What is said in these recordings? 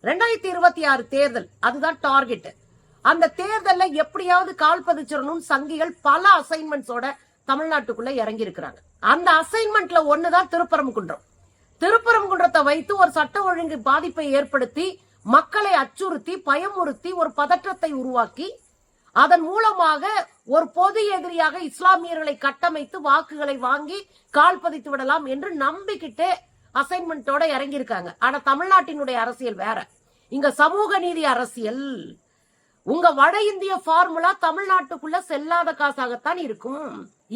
2026 தேர்தல் அதுதான் டார்கெட். அந்த தேர்தல்ல எப்படியாவது கால் பதிச்சிடணும் சங்கிகள் பல அசைன்மெண்ட்ஸோட தமிழ்நாட்டுக்குள்ள இறங்கி இருக்கிறாங்க. அந்த அசைன்மெண்ட்ல ஒண்ணுதான் திருப்பரங்குன்றம். திருப்பரங்குன்றத்தை வைத்து ஒரு சட்ட ஒழுங்கு பாதிப்பை ஏற்படுத்தி மக்களை அச்சுறுத்தி பயமுறுத்தி ஒரு பதற்றத்தை உருவாக்கி அதன் மூலமாக ஒரு பொது எதிரியாக இஸ்லாமியர்களை கட்டமைத்து வாக்குகளை வாங்கி கால் பதித்து விடலாம் என்று நம்பிக்கிட்டு அசைன்மெண்டோட இறங்கி இருக்காங்க. ஆனா தமிழ்நாட்டினுடைய அரசியல் வேற. இங்க சமூக நீதி அரசியல். உங்க வட இந்திய பார்முலா தமிழ்நாட்டுக்குள்ள செல்லாத காசாகத்தான் இருக்கும்.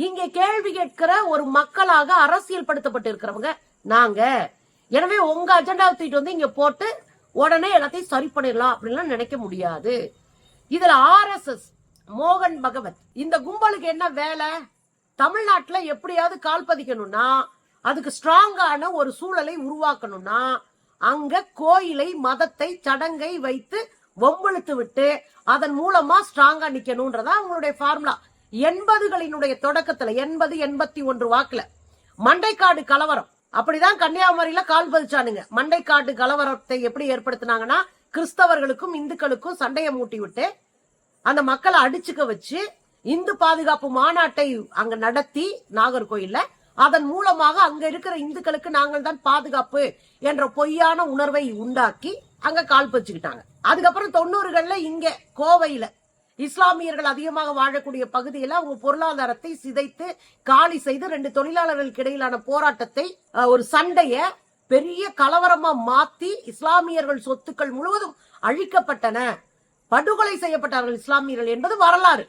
இங்க கேள்வி கேட்கிற ஒரு மக்களாக அரசியல் படுத்தப்பட்டு இருக்கிறவங்க நாங்க. எனவே உங்க அஜெண்டாவை தூக்கிட்டு வந்து இங்க போட்டு உடனே எல்லாத்தையும் சரி பண்ணிடலாம் அப்படின்னு நினைக்க முடியாது. இதுல RSS மோகன் பகவத் இந்த கும்பலுக்கு என்ன வேலை? தமிழ்நாட்டுல எப்படியாவது கால் பதிக்கணும்னா அதுக்கு ஸ்ட்ராங்கான ஒரு சூழலை உருவாக்கணும்னா அங்க கோயிலை மதத்தை சடங்கை வைத்து வம்பிழுத்து விட்டு அதன் மூலமா ஸ்ட்ராங்கா நிக்கணும்ன்றதா அவங்களுடைய ஃபார்முலா. 80களினுடைய தொடக்கத்துல 80-81 வாக்குல மண்டைக்காடு கலவரம் அப்படிதான் கன்னியாகுமரியில கால் பதிச்சானுங்க. மண்டைக்காடு கலவரத்தை எப்படி ஏற்படுத்தினாங்கன்னா கிறிஸ்தவர்களுக்கும் இந்துக்களுக்கும் சண்டையை மூட்டி விட்டு அந்த மக்களை அடிச்சுக்க வச்சு இந்து பாதுகாப்பு மாநாட்டை அங்க நடத்தி நாகர்கோயில்ல அதன் மூலமாக அங்க இருக்கிற இந்துக்களுக்கு நாங்கள் தான் பாதுகாப்பு என்ற பொய்யான உணர்வை உண்டாக்கி அங்க கால் பதிச்சுக்கிட்டாங்க. அதுக்கப்புறம் 90கள்ல இங்க கோவையில இஸ்லாமியர்கள் அதிகமாக வாழக்கூடிய பகுதியில அவங்க பொருளாதாரத்தை சிதைத்து காலி செய்து 2 தொழிலாளர்களுக்கு இடையிலான போராட்டத்தை ஒரு சண்டைய பெரிய கலவரமா மாத்தி இஸ்லாமியர்கள் சொத்துக்கள் முழுவதும் அழிக்கப்பட்டன, படுகொலை செய்யப்பட்டார்கள் இஸ்லாமியர்கள் என்பது வரலாறு.